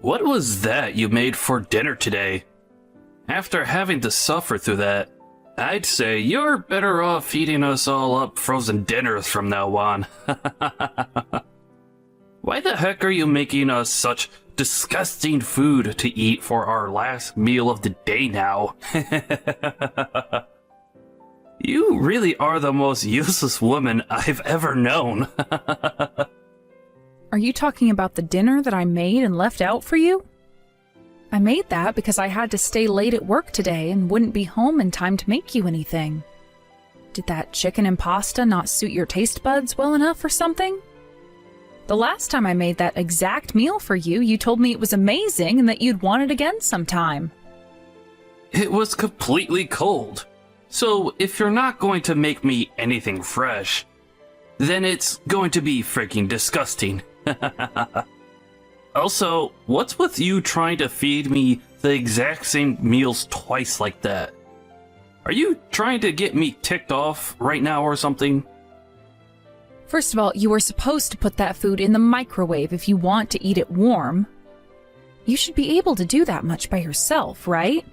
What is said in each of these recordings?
What was that you made for dinner today? After having to suffer through that, I'd say you're better off feeding us all up frozen dinners from now on. Why the heck are you making us such disgusting food to eat for our last meal of the day now? You really are the most useless woman I've ever known. Are you talking about the dinner that I made and left out for you? I made that because I had to stay late at work today and wouldn't be home in time to make you anything. Did that chicken and pasta not suit your taste buds well enough or something? The last time I made that exact meal for you, you told me it was amazing and that you'd want it again sometime. It was completely cold. So if you're not going to make me anything fresh, then it's going to be freaking disgusting. Also, what's with you trying to feed me the exact same meals twice like that? Are you trying to get me ticked off right now or something? First of all, you were supposed to put that food in the microwave if you want to eat it warm. You should be able to do that much by yourself, right?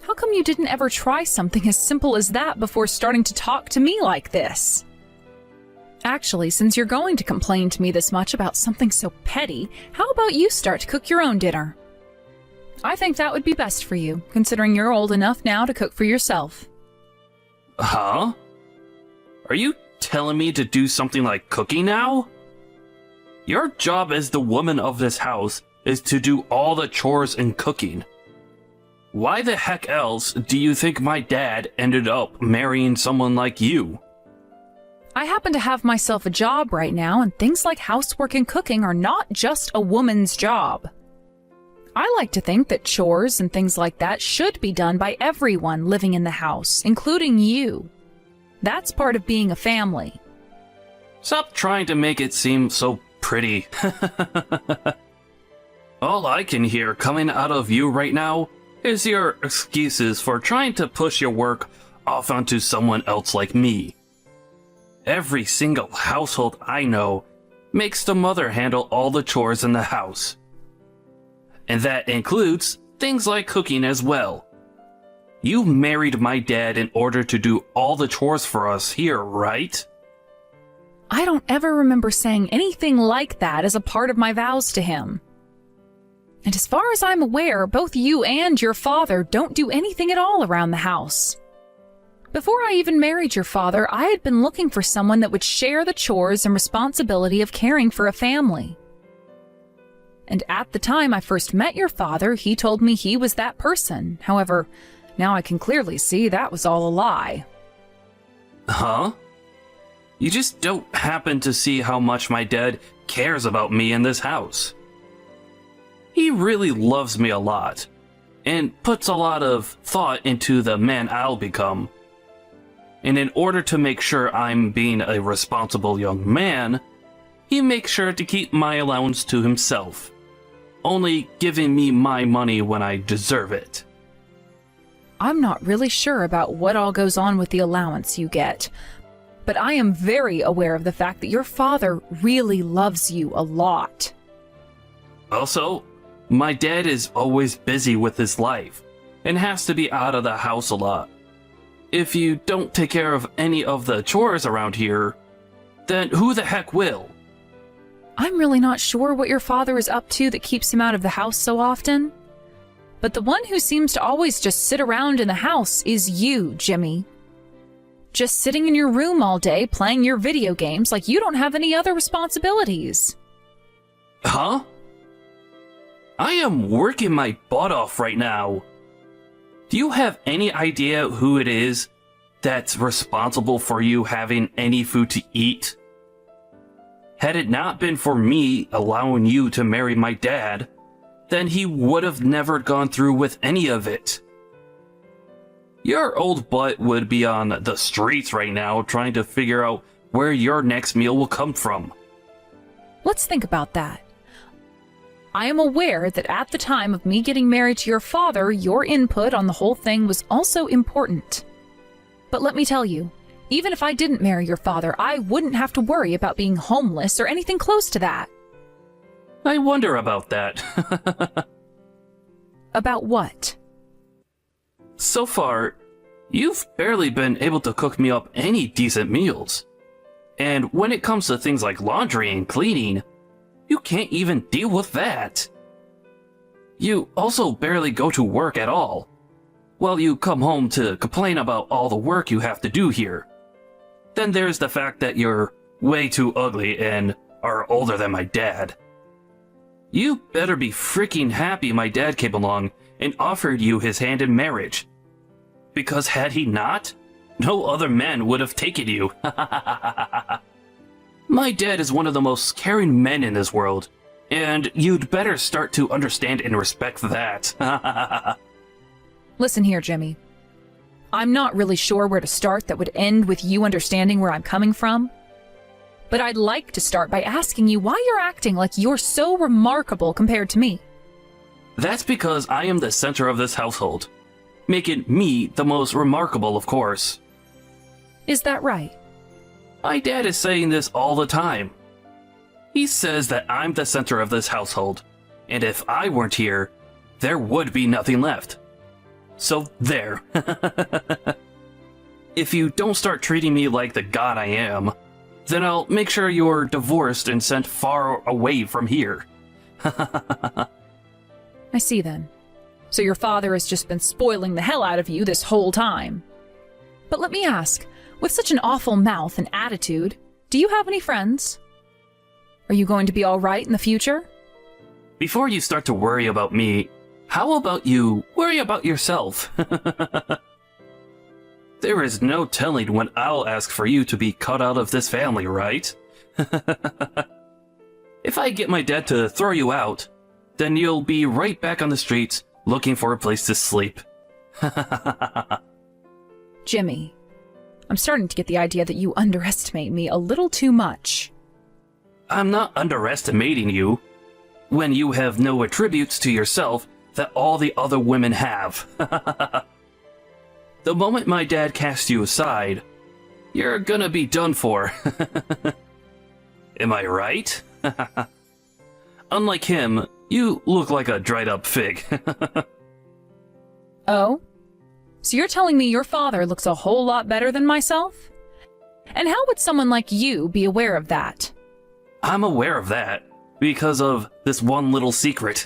How come you didn't ever try something as simple as that before starting to talk to me like this? Actually, since you're going to complain to me this much about something so petty, how about you start to cook your own dinner? I think that would be best for you, considering you're old enough now to cook for yourself. Huh? Are you telling me to do something like cooking now? Your job as the woman of this house is to do all the chores and cooking. Why the heck else do you think my dad ended up marrying someone like you? I happen to have myself a job right now, and things like housework and cooking are not just a woman's job. I like to think that chores and things like that should be done by everyone living in the house, including you. That's part of being a family. Stop trying to make it seem so pretty. All I can hear coming out of you right now is your excuses for trying to push your work off onto someone else like me. Every single household I know makes the mother handle all the chores in the house. And that includes things like cooking as well. You married my dad in order to do all the chores for us here, right? I don't ever remember saying anything like that as a part of my vows to him. And as far as I'm aware, both you and your father don't do anything at all around the house. Before I even married your father, I had been looking for someone that would share the chores and responsibility of caring for a family. And at the time I first met your father, he told me he was that person. However, now I can clearly see that was all a lie. Huh? You just don't happen to see how much my dad cares about me in this house. He really loves me a lot, and puts a lot of thought into the man I'll become. And in order to make sure I'm being a responsible young man, he makes sure to keep my allowance to himself, only giving me my money when I deserve it. I'm not really sure about what all goes on with the allowance you get, but I am very aware of the fact that your father really loves you a lot. Also, my dad is always busy with his life, and has to be out of the house a lot. If you don't take care of any of the chores around here, then who the heck will? I'm really not sure what your father is up to that keeps him out of the house so often. But the one who seems to always just sit around in the house is you, Jimmy. Just sitting in your room all day playing your video games like you don't have any other responsibilities. Huh? I am working my butt off right now. Do you have any idea who it is that's responsible for you having any food to eat? Had it not been for me allowing you to marry my dad, then he would have never gone through with any of it. Your old butt would be on the streets right now trying to figure out where your next meal will come from. Let's think about that. I am aware that at the time of me getting married to your father, your input on the whole thing was also important. But let me tell you, even if I didn't marry your father, I wouldn't have to worry about being homeless or anything close to that. I wonder about that. About what? So far, you've barely been able to cook me up any decent meals. And when it comes to things like laundry and cleaning, you can't even deal with that. You also barely go to work at all. Well, you come home to complain about all the work you have to do here. Then there's the fact that you're way too ugly and are older than my dad. You better be freaking happy my dad came along and offered you his hand in marriage. Because had he not, no other man would have taken you. My dad is one of the most caring men in this world, and you'd better start to understand and respect that. Listen here, Jimmy. I'm not really sure where to start that would end with you understanding where I'm coming from. But I'd like to start by asking you why you're acting like you're so remarkable compared to me. That's because I am the center of this household, making me the most remarkable, of course. Is that right? My dad is saying this all the time. He says that I'm the center of this household, and if I weren't here, there would be nothing left. So there. If you don't start treating me like the god I am, then I'll make sure you're divorced and sent far away from here. I see then. So your father has just been spoiling the hell out of you this whole time. But let me ask, with such an awful mouth and attitude, do you have any friends? Are you going to be all right in the future? Before you start to worry about me, how about you worry about yourself? There is no telling when I'll ask for you to be cut out of this family, right? If I get my dad to throw you out, then you'll be right back on the streets looking for a place to sleep. Jimmy, I'm starting to get the idea that you underestimate me a little too much. I'm not underestimating you. When you have no attributes to yourself that all the other women have. The moment my dad casts you aside, you're gonna be done for. Am I right? Unlike him, you look like a dried up fig. Oh? So you're telling me your father looks a whole lot better than myself? And how would someone like you be aware of that? I'm aware of that because of this one little secret.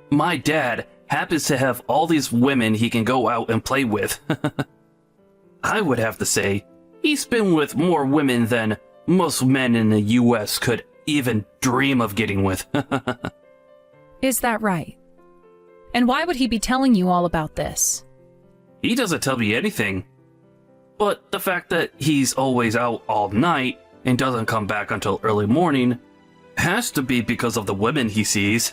My dad happens to have all these women he can go out and play with. I would have to say, he's been with more women than most men in the US could even dream of getting with. Is that right? And why would he be telling you all about this? He doesn't tell me anything. But the fact that he's always out all night and doesn't come back until early morning has to be because of the women he sees.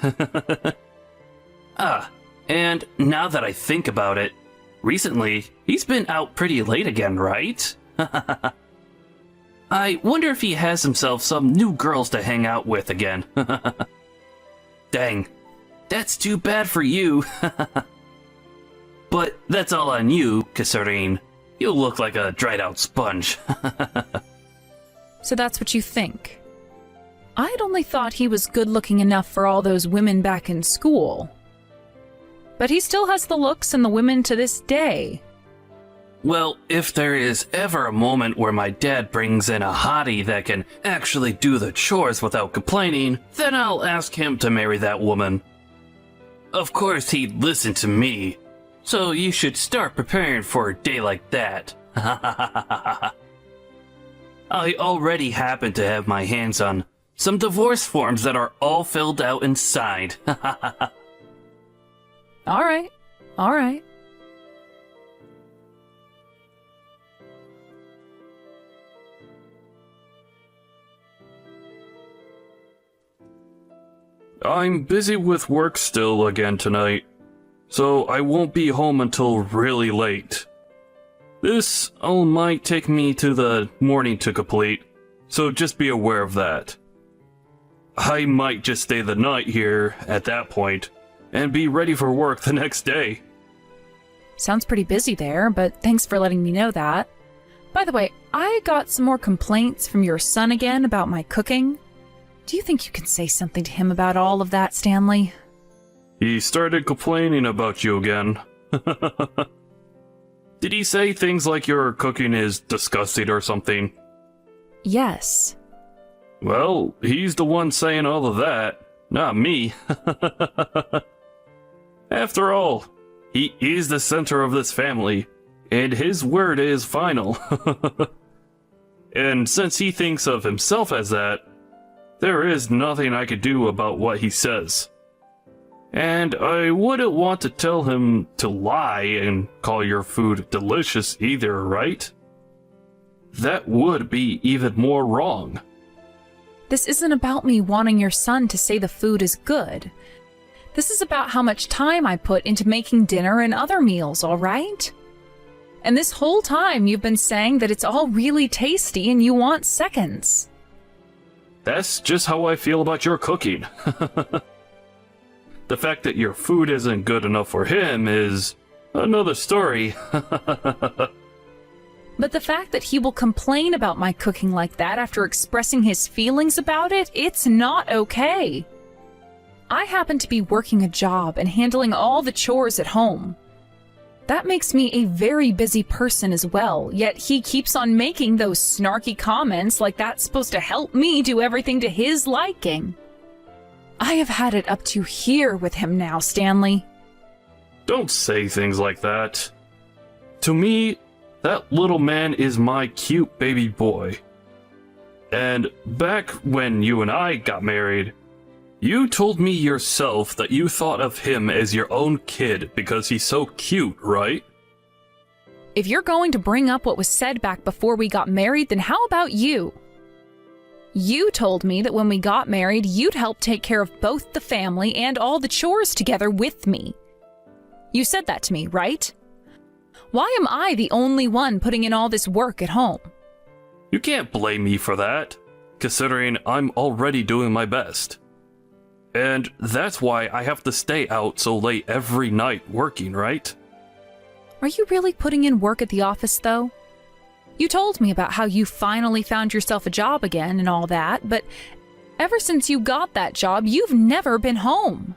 And now that I think about it, recently he's been out pretty late again, right? I wonder if he has himself some new girls to hang out with again. Dang, that's too bad for you. But that's all on you, considering you look like a dried out sponge. So that's what you think? I'd only thought he was good looking enough for all those women back in school. But he still has the looks and the women to this day. Well, if there is ever a moment where my dad brings in a hottie that can actually do the chores without complaining, then I'll ask him to marry that woman. Of course, he'd listen to me, so you should start preparing for a day like that. I already happen to have my hands on some divorce forms that are all filled out and signed. All right. I'm busy with work still again tonight, so I won't be home until really late. This all might take me to the morning to complete, so just be aware of that. I might just stay the night here at that point, and be ready for work the next day. Sounds pretty busy there, but thanks for letting me know that. By the way, I got some more complaints from your son again about my cooking. Do you think you can say something to him about all of that, Stanley? He started complaining about you again. Did he say things like your cooking is disgusting or something? Yes. Well, he's the one saying all of that, not me. After all, he is the center of this family, and his word is final. And since he thinks of himself as that, there is nothing I could do about what he says. And I wouldn't want to tell him to lie and call your food delicious either, right? That would be even more wrong. This isn't about me wanting your son to say the food is good. This is about how much time I put into making dinner and other meals, all right? And this whole time you've been saying that it's all really tasty and you want seconds. That's just how I feel about your cooking. The fact that your food isn't good enough for him is another story. But the fact that he will complain about my cooking like that after expressing his feelings about it, it's not okay. I happen to be working a job and handling all the chores at home. That makes me a very busy person as well, yet he keeps on making those snarky comments like that's supposed to help me do everything to his liking. I have had it up to here with him now, Stanley. Don't say things like that. To me, that little man is my cute baby boy. And back when you and I got married, you told me yourself that you thought of him as your own kid because he's so cute, right? If you're going to bring up what was said back before we got married, then how about you? You told me that when we got married, you'd help take care of both the family and all the chores together with me. You said that to me, right? Why am I the only one putting in all this work at home? You can't blame me for that, considering I'm already doing my best. And that's why I have to stay out so late every night working, right? Are you really putting in work at the office, though? You told me about how you finally found yourself a job again and all that, but ever since you got that job, you've never been home.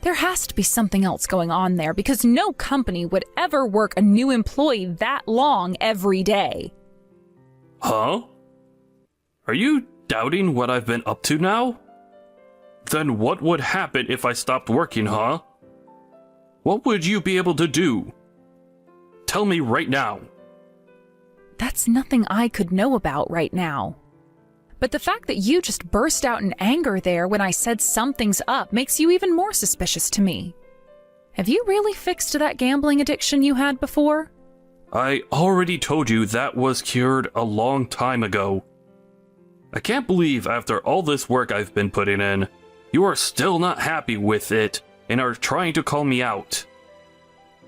There has to be something else going on there because no company would ever work a new employee that long every day. Huh? Are you doubting what I've been up to now? Then what would happen if I stopped working, huh? What would you be able to do? Tell me right now. That's nothing I could know about right now. But the fact that you just burst out in anger there when I said something's up makes you even more suspicious to me. Have you really fixed that gambling addiction you had before? I already told you that was cured a long time ago. I can't believe after all this work I've been putting in, you are still not happy with it and are trying to call me out.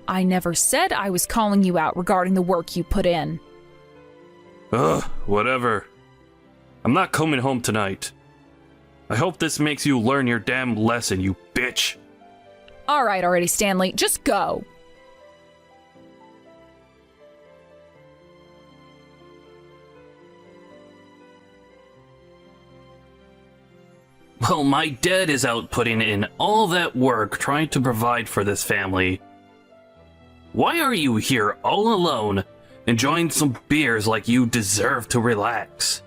I never said I was calling you out regarding the work you put in. Ugh, whatever. I'm not coming home tonight. I hope this makes you learn your damn lesson, you bitch. All right already, Stanley, just go. Well, my dad is out putting in all that work trying to provide for this family. Why are you here all alone, enjoying some beers like you deserve to relax?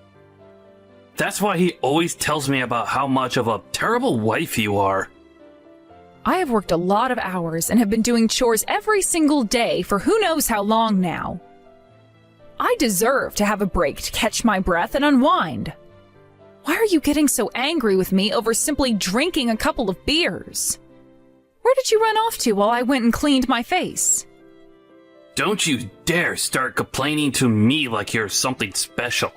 That's why he always tells me about how much of a terrible wife you are. I have worked a lot of hours and have been doing chores every single day for who knows how long now. I deserve to have a break to catch my breath and unwind. Why are you getting so angry with me over simply drinking a couple of beers? Where did you run off to while I went and cleaned my face? Don't you dare start complaining to me like you're something special,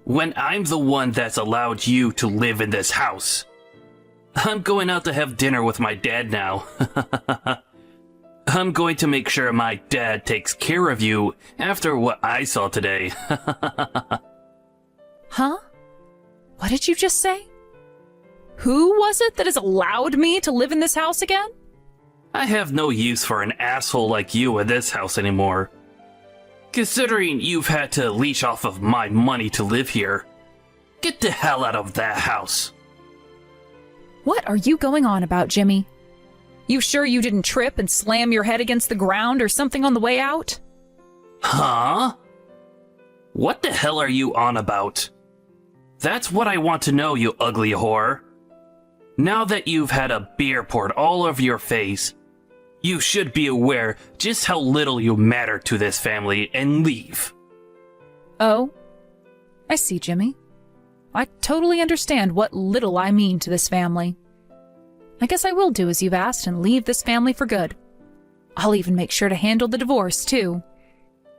when I'm the one that's allowed you to live in this house. I'm going out to have dinner with my dad now. I'm going to make sure my dad takes care of you after what I saw today. Huh? What did you just say? Who was it that has allowed me to live in this house again? I have no use for an asshole like you in this house anymore. Considering you've had to leech off of my money to live here. Get the hell out of that house. What are you going on about, Jimmy? You sure you didn't trip and slam your head against the ground or something on the way out? Huh? What the hell are you on about? That's what I want to know, you ugly whore. Now that you've had a beer poured all over your face, you should be aware just how little you matter to this family and leave. Oh, I see, Jimmy. I totally understand what little I mean to this family. I guess I will do as you've asked and leave this family for good. I'll even make sure to handle the divorce, too.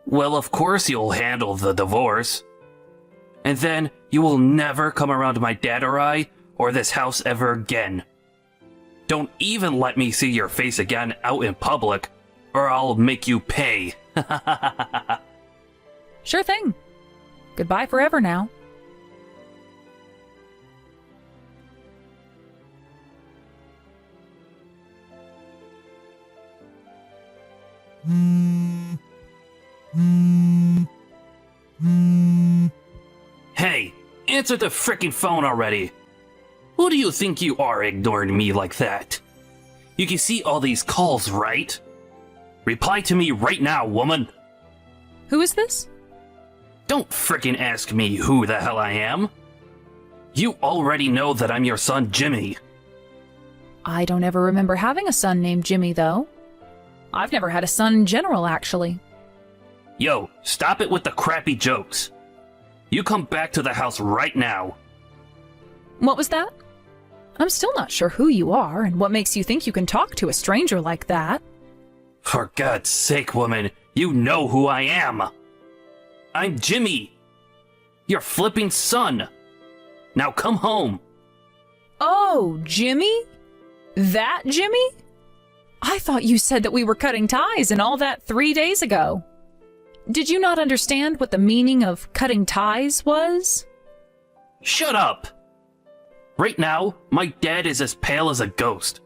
Well, of course you'll handle the divorce. And then you will never come around my dad or I, or this house ever again. Don't even let me see your face again out in public, or I'll make you pay. Sure thing. Goodbye forever now. Hey, answer the frickin' phone already. Who do you think you are ignoring me like that? You can see all these calls, right? Reply to me right now, woman. Who is this? Don't frickin' ask me who the hell I am. You already know that I'm your son, Jimmy. I don't ever remember having a son named Jimmy, though. I've never had a son in general, actually. Yo, stop it with the crappy jokes. You come back to the house right now. What was that? I'm still not sure who you are and what makes you think you can talk to a stranger like that. For God's sake, woman, you know who I am. I'm Jimmy, your flipping son. Now come home. Oh, Jimmy? That Jimmy? I thought you said that we were cutting ties and all that 3 days ago. Did you not understand what the meaning of cutting ties was? Shut up. Right now, my dad is as pale as a ghost.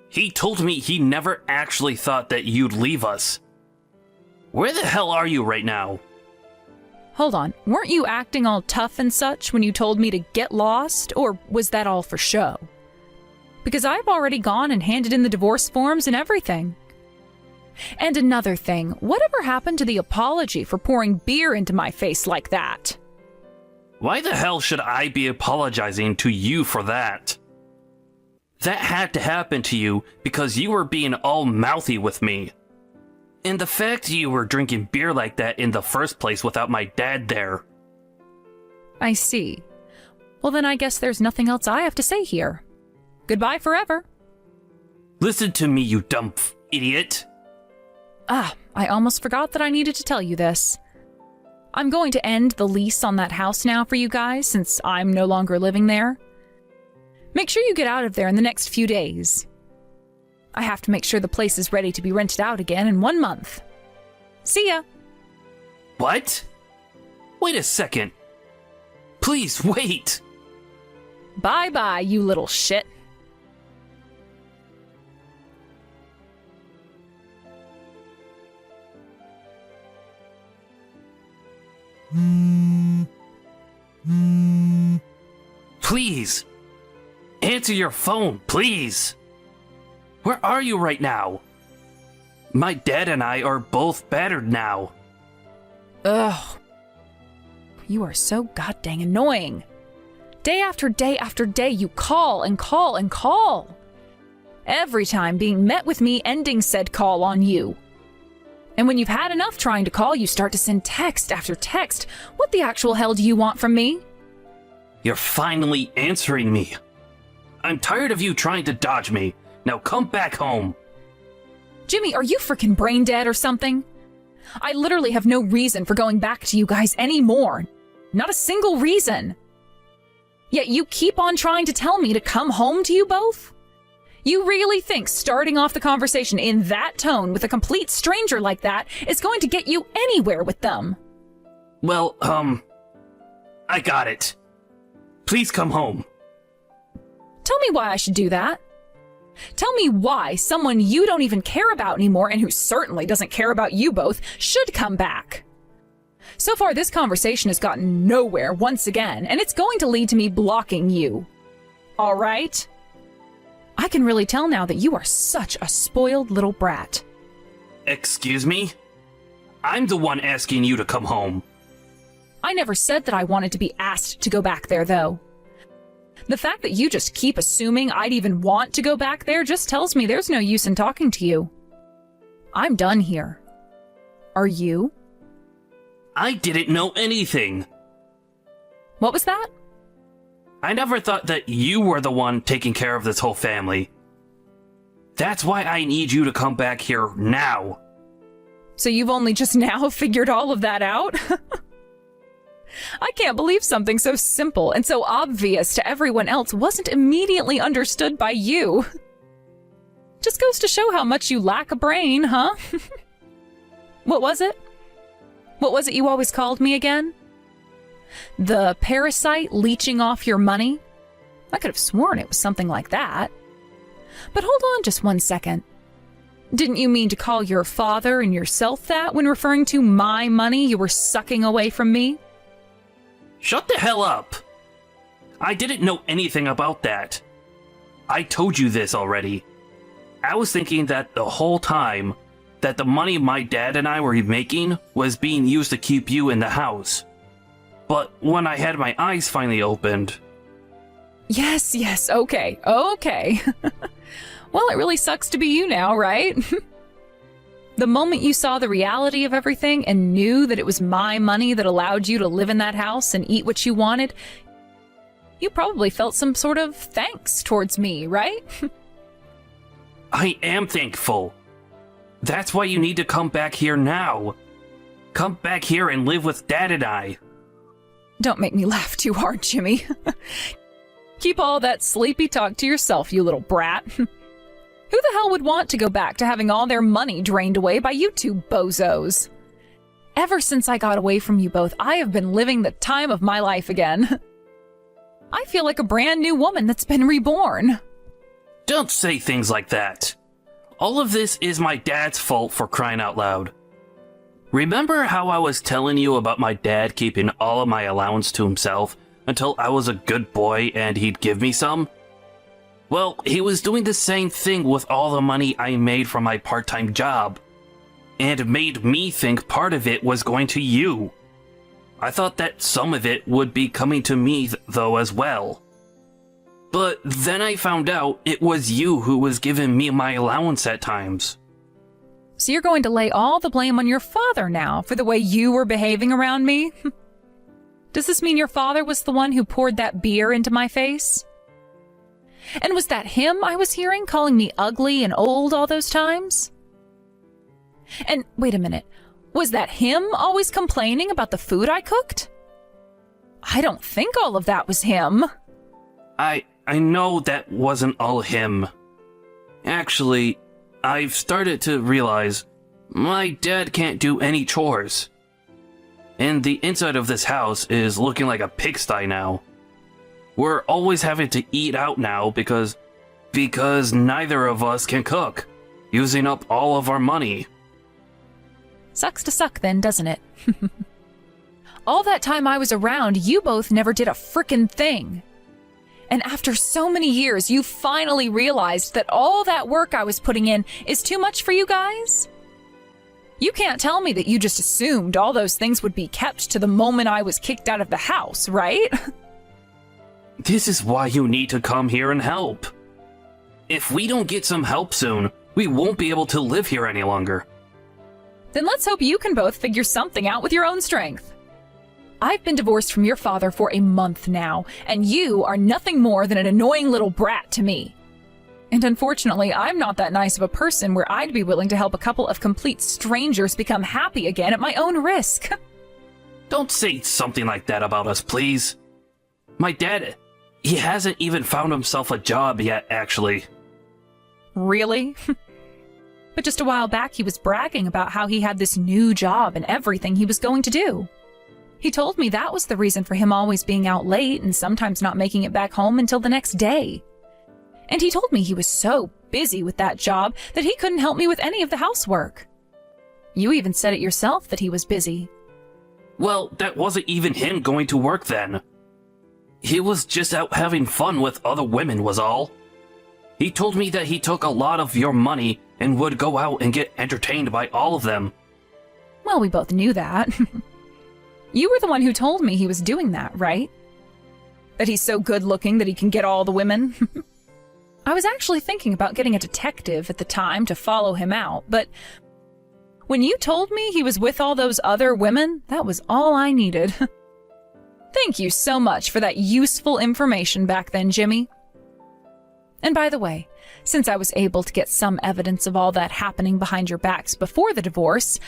He told me he never actually thought that you'd leave us. Where the hell are you right now? Hold on, weren't you acting all tough and such when you told me to get lost, or was that all for show? Because I've already gone and handed in the divorce forms and everything. And another thing, whatever happened to the apology for pouring beer into my face like that? Why the hell should I be apologizing to you for that? That had to happen to you because you were being all mouthy with me. And the fact you were drinking beer like that in the first place without my dad there. I see. Well, then I guess there's nothing else I have to say here. Goodbye forever. Listen to me, you dumb idiot. I almost forgot that I needed to tell you this. I'm going to end the lease on that house now for you guys since I'm no longer living there. Make sure you get out of there in the next few days. I have to make sure the place is ready to be rented out again in 1 month. See ya. What? Wait a second. Please wait. Bye-bye, you little shit. Please. Answer your phone, please. Where are you right now? My dad and I are both battered now. Ugh. You are so goddamn annoying. Day after day after day, you call and call and call. Every time being met with me ending said call on you. And when you've had enough trying to call, you start to send text after text. What the actual hell do you want from me? You're finally answering me. I'm tired of you trying to dodge me. Now come back home. Jimmy, are you freaking brain dead or something? I literally have no reason for going back to you guys anymore. Not a single reason. Yet you keep on trying to tell me to come home to you both? You really think starting off the conversation in that tone with a complete stranger like that is going to get you anywhere with them? Well, I got it. Please come home. Tell me why I should do that. Tell me why someone you don't even care about anymore and who certainly doesn't care about you both should come back. So far, this conversation has gotten nowhere once again, and it's going to lead to me blocking you. All right? I can really tell now that you are such a spoiled little brat. Excuse me? I'm the one asking you to come home. I never said that I wanted to be asked to go back there, though. The fact that you just keep assuming I'd even want to go back there just tells me there's no use in talking to you. I'm done here. Are you? I didn't know anything. What was that? I never thought that you were the one taking care of this whole family. That's why I need you to come back here now. So you've only just now figured all of that out? I can't believe something so simple and so obvious to everyone else wasn't immediately understood by you. Just goes to show how much you lack a brain, huh? What was it? What was it you always called me again? The parasite leeching off your money? I could have sworn it was something like that. But hold on just one second. Didn't you mean to call your father and yourself that when referring to my money you were sucking away from me? Shut the hell up! I didn't know anything about that. I told you this already. I was thinking that the whole time that the money my dad and I were making was being used to keep you in the house. But when I had my eyes finally opened... Yes, okay. Well, it really sucks to be you now, right? The moment you saw the reality of everything and knew that it was my money that allowed you to live in that house and eat what you wanted, you probably felt some sort of thanks towards me, right? I am thankful. That's why you need to come back here now. Come back here and live with Dad and I. Don't make me laugh too hard, Jimmy. Keep all that sleepy talk to yourself, you little brat. Who the hell would want to go back to having all their money drained away by you two bozos? Ever since I got away from you both, I have been living the time of my life again. I feel like a brand new woman that's been reborn. Don't say things like that. All of this is my dad's fault, for crying out loud. Remember how I was telling you about my dad keeping all of my allowance to himself until I was a good boy and he'd give me some? Well, he was doing the same thing with all the money I made from my part-time job, and made me think part of it was going to you. I thought that some of it would be coming to me, though, as well. But then I found out it was you who was giving me my allowance at times. So you're going to lay all the blame on your father now for the way you were behaving around me? Does this mean your father was the one who poured that beer into my face? And was that him I was hearing calling me ugly and old all those times? And wait a minute, was that him always complaining about the food I cooked? I don't think all of that was him. I know that wasn't all him. Actually, I've started to realize my dad can't do any chores. And the inside of this house is looking like a pigsty now. We're always having to eat out now because neither of us can cook, using up all of our money. Sucks to suck then, doesn't it? All that time I was around, you both never did a frickin' thing. And after so many years, you finally realized that all that work I was putting in is too much for you guys? You can't tell me that you just assumed all those things would be kept to the moment I was kicked out of the house, right? This is why you need to come here and help. If we don't get some help soon, we won't be able to live here any longer. Then let's hope you can both figure something out with your own strength. I've been divorced from your father for a month now, and you are nothing more than an annoying little brat to me. And unfortunately, I'm not that nice of a person where I'd be willing to help a couple of complete strangers become happy again at my own risk. Don't say something like that about us, please. My dad, he hasn't even found himself a job yet, actually. Really? But just a while back, he was bragging about how he had this new job and everything he was going to do. He told me that was the reason for him always being out late and sometimes not making it back home until the next day. And he told me he was so busy with that job that he couldn't help me with any of the housework. You even said it yourself that he was busy. Well, that wasn't even him going to work then. He was just out having fun with other women was all. He told me that he took a lot of your money and would go out and get entertained by all of them. Well, we both knew that. You were the one who told me he was doing that, right? That he's so good looking that he can get all the women? I was actually thinking about getting a detective at the time to follow him out, but when you told me he was with all those other women, that was all I needed. Thank you so much for that useful information back then, Jimmy. And by the way, since I was able to get some evidence of all that happening behind your backs before the divorce,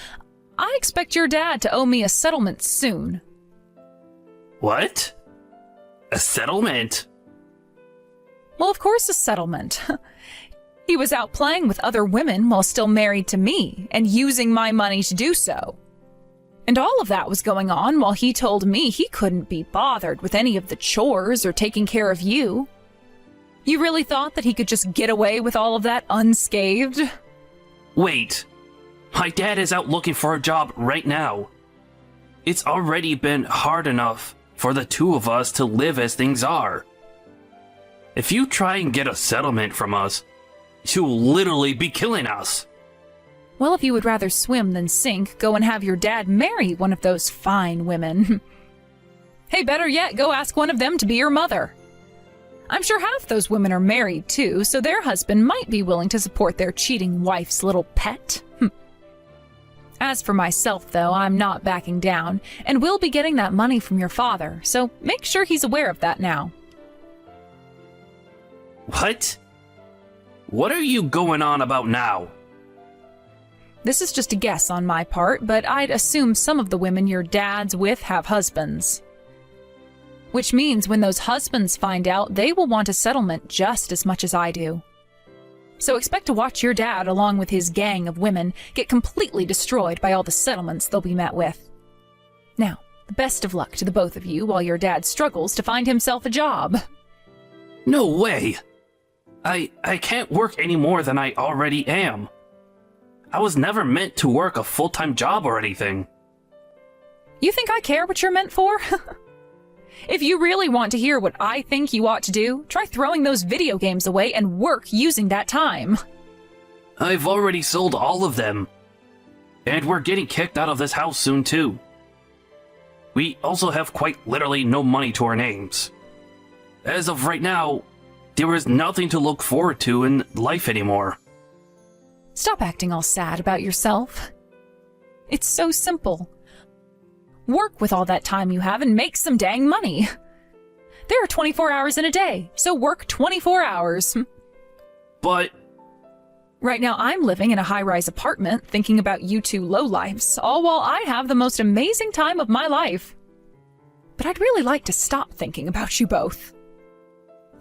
I expect your dad to owe me a settlement soon. What? A settlement? Well, of course a settlement. He was out playing with other women while still married to me and using my money to do so. And all of that was going on while he told me he couldn't be bothered with any of the chores or taking care of you. You really thought that he could just get away with all of that unscathed? Wait. My dad is out looking for a job right now. It's already been hard enough for the two of us to live as things are. If you try and get a settlement from us, you'll literally be killing us. Well, if you would rather swim than sink, go and have your dad marry one of those fine women. Hey, better yet, go ask one of them to be your mother. I'm sure half those women are married too, so their husband might be willing to support their cheating wife's little pet. As for myself, though, I'm not backing down, and will be getting that money from your father, so make sure he's aware of that now. What? What are you going on about now? This is just a guess on my part, but I'd assume some of the women your dad's with have husbands. Which means when those husbands find out, they will want a settlement just as much as I do. So expect to watch your dad, along with his gang of women, get completely destroyed by all the settlements they'll be met with. Now, best of luck to the both of you while your dad struggles to find himself a job. No way! I can't work any more than I already am. I was never meant to work a full-time job or anything. You think I care what you're meant for? If you really want to hear what I think you ought to do, try throwing those video games away and work using that time. I've already sold all of them. And we're getting kicked out of this house soon too. We also have quite literally no money to our names. As of right now, there is nothing to look forward to in life anymore. Stop acting all sad about yourself. It's so simple. Work with all that time you have and make some dang money. There are 24 hours in a day, so work 24 hours. But right now I'm living in a high-rise apartment thinking about you two lowlifes, all while I have the most amazing time of my life. But I'd really like to stop thinking about you both.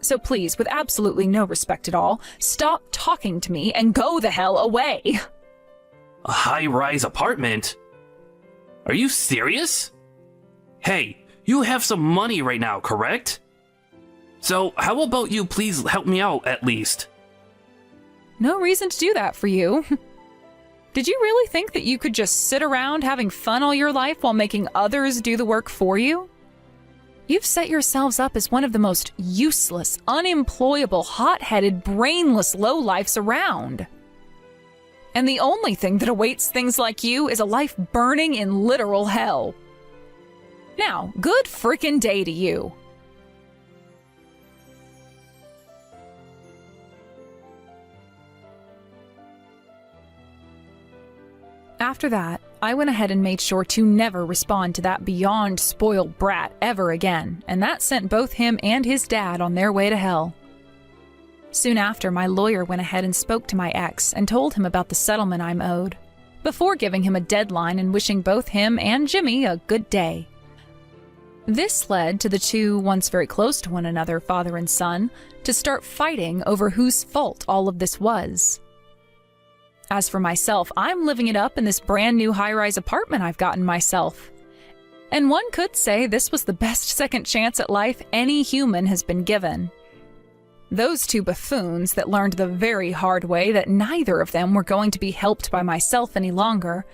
So please, with absolutely no respect at all, stop talking to me and go the hell away. a high-rise apartment? Are you serious? Hey, you have some money right now, correct? So how about you please help me out at least? No reason to do that for you. Did you really think that you could just sit around having fun all your life while making others do the work for you? You've set yourselves up as one of the most useless, unemployable, hot-headed, brainless lowlifes around. And the only thing that awaits things like you is a life burning in literal hell. Now, good frickin' day to you. After that, I went ahead and made sure to never respond to that beyond spoiled brat ever again, and that sent both him and his dad on their way to hell. Soon after, my lawyer went ahead and spoke to my ex and told him about the settlement I'm owed, before giving him a deadline and wishing both him and Jimmy a good day. This led to the two, once very close to one another, father and son, to start fighting over whose fault all of this was. As for myself, I'm living it up in this brand new high-rise apartment I've gotten myself. And one could say this was the best second chance at life any human has been given. Those two buffoons that learned the very hard way that neither of them were going to be helped by myself any longer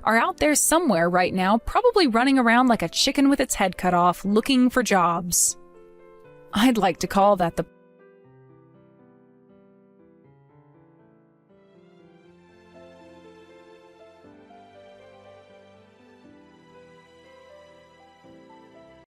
are out there somewhere right now, probably running around like a chicken with its head cut off, looking for jobs. I'd like to call that the